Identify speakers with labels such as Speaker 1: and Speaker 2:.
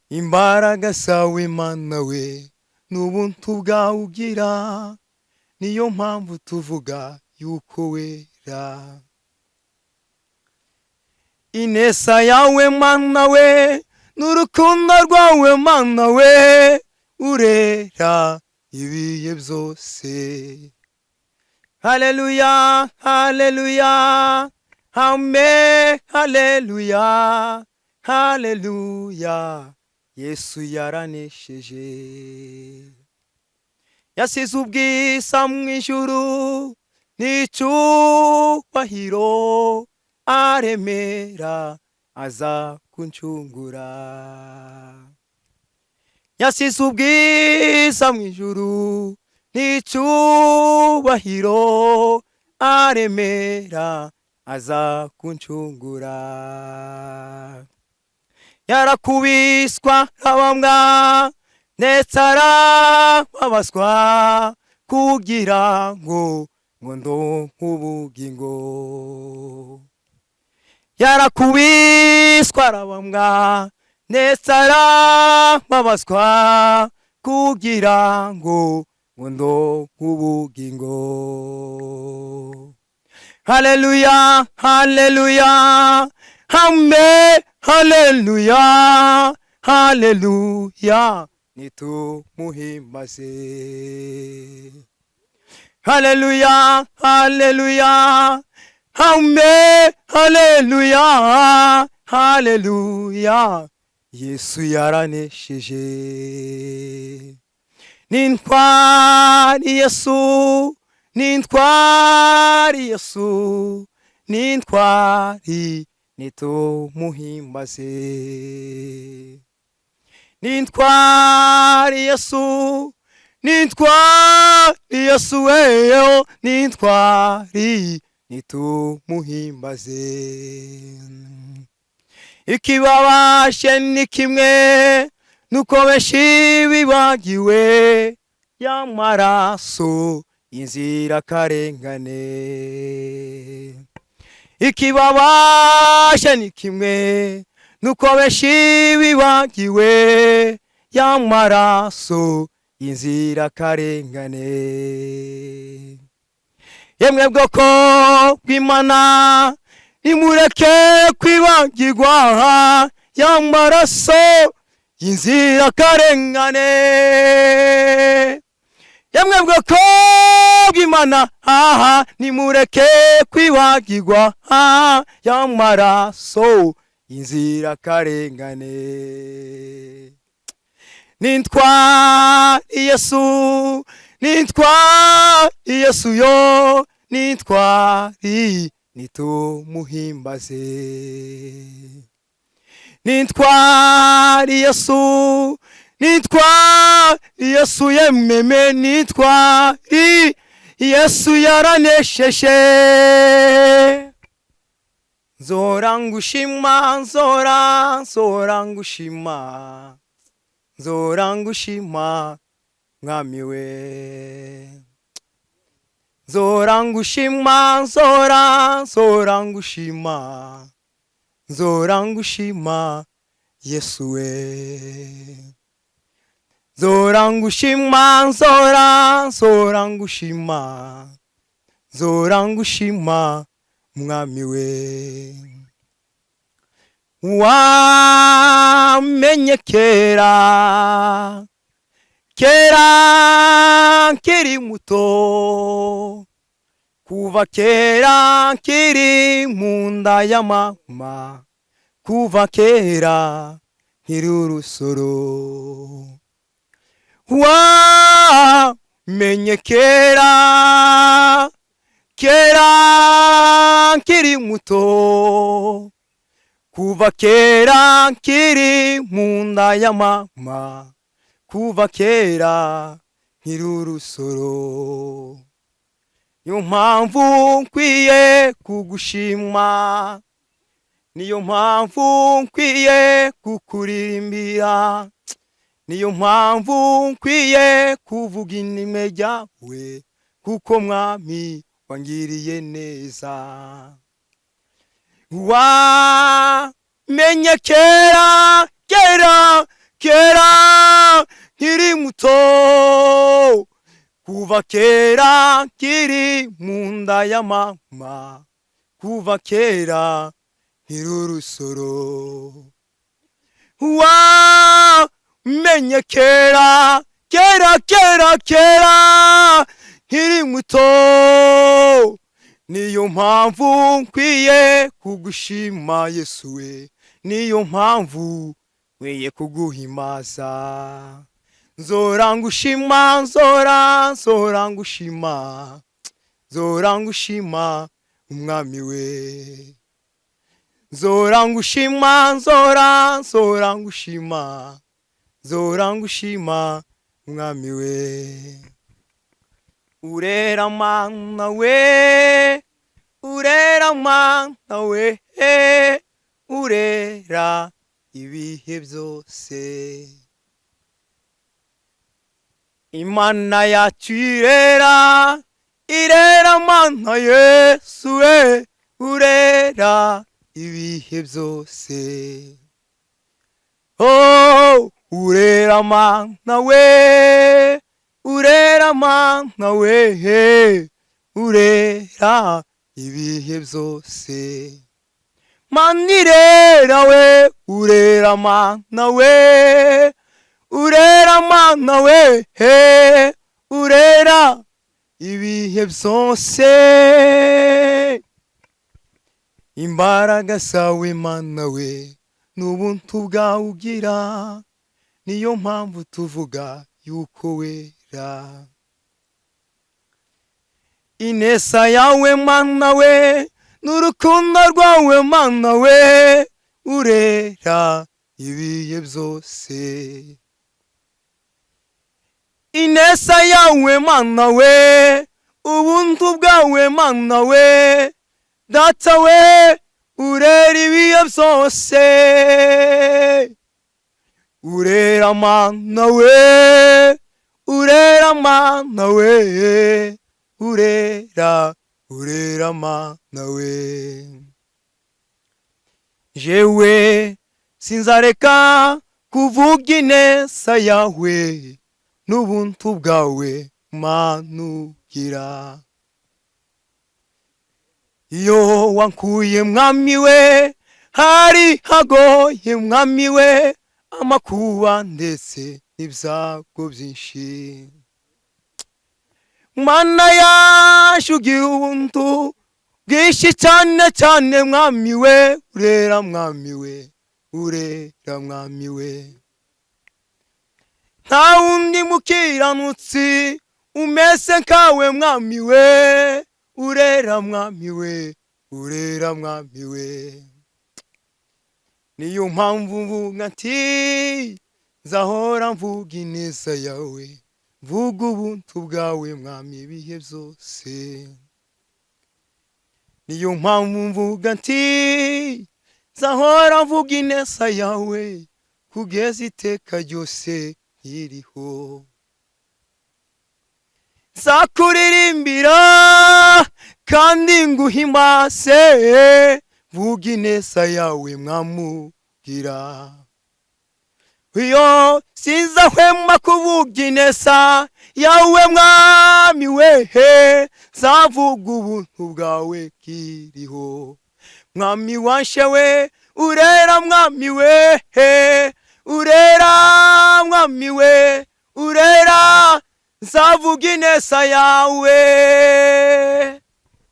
Speaker 1: imbaraga zawe Mana we n'ubuntu bwawe ugira, niyo mpamvu tuvuga yuko wera. Ineza yawe Mana we n'urukundo rwawe Mana we urera ibihe byose. Haleluya, haleluya, amen, haleluya, haleluya. Yesu yaranesheje, yasize ubwiza mu ijuru n'icyubahiro, aremera aza kuncungura. Yasize ubwiza mu ijuru n'icyubahiro, aremera aza kuncungura. Yarakubiswa arabambwa ndetse arababazwa kugira ngo ndonke ubugingo. Yarakubiswa arabambwa ndetse arababazwa kugira ngo ndonke ubugingo. Haleluya, haleluya, amen, haleluya, haleluya, nitumuhimbaze. Haleluya, haleluya, amen, haleluya, haleluya, Yesu yaranesheje. Nintwari Yesu, nintwari Yesu, nintwari nitumuhimbaze. Nintwari Yesu, nintwari Yesu weyo, nintwari nitumuhimbaze. Ikibabaje ni kimwe nuko benshi bibagiwe y'amaraso y'inzirakarengane. Ikibabaje ni kimwe nuko benshi bibagiwe y'amaraso y'inzirakarengane. Yemwe bwoko bw'Imana nimureke kwibagirwa y'amaraso y'inzirakarengane. Yemwe bwoko bw'Imana nimureke kwibagirwa y'amaraso y'inzirakarengane. Nintwari Yesu, nintwari Yesu yo, nintwari nitumuhimbaze. Nintwari Yesu, nintwari Yesu yememe, nintwari Yesu yaranesheje. Nzora ngushima, nzora ngushima, nzora ngushima mwami we. Nzora ngushima, nzora ngushima, nzora ngushima Yesu we. Nzora ngushima, nzora ngushima, nzora ngushima mwami we. Wamenye kera, kera nkiri muto, kuva kera nkiri mu nda ya mama, kuva kera nkiri urusoro. Wamenye kera, kera nkiri muto, kuva kera nkiri mu nda ya mama, kuva kera nkiri urusoro. Niyo mpamvu nkwiye kugushima, niyo mpamvu nkwiye kukuririmbira, niyo mpamvu nkwiye kuvuga inime ryawe, kuko mwami wangiriye neza. Wamenye kera, kera kuva kera nkiri mu nda ya mama, kuva kera nkiri urusoro. Wamenye kera nkiri muto, niyo mpamvu nkwiye kugushima Yesu we, niyo mpamvu nkwiye kuguhimaza. Nzora ngushima, nzora ngushima umwami we. Nzora ngushima umwami we. Urera mana we, urera mana we, urera ibihe byose. Imana yacu irera mana Yesu we, urera ibihe byose. Oh, urera mana we, urera mana we, urera ibihe byose. Mana irera we, urera mana we, urera mana we, urera ibihe byose. Imbaraga zawe mana we, n'ubuntu bwawe ugira, niyo mpamvu tuvuga yuko wera. Ineza yawe mana we, n'urukundo rwawe mana we, urera ibihe byose. Ineza yawe mana we, ubuntu bwawe mana we, data we, urera ibihe byose. Urera mana we, urera mana we, urera mana we. Jewe sinzareka kuvuga ineza yawe, n'ubuntu bwawe mana ugira. Iyo wankuye mwami we, hari hagoye mwami we, amakuba ndetse n'ibyago byinshi. Mana yacu ugira ubuntu bwinshi cyane mwami we, urera mwami we, urera mwami we. Nta wundi mukiranutsi umeze nkawe mwami we, urera mwami we, urera mwami we. Niyo mpamvu mvuga nti nzahora mvuga ineza yawe, mvuga ubuntu bwawe mwami ibihe byose. Niyo mpamvu mvuga nti nzahora mvuga ineza yawe, kugeza iteka ryose nkiriho. Nzakuririmbira kandi nguhimbaze, mvuga ineza yawe mwami ugira. Iyo sinzahwema kuvuga ineza yawe mwami we, nzavuga ubuntu bwawe nkiriho. Mwami wanshe we, urera mwami we, urera mwami we, urera, nzavuga ineza yawe.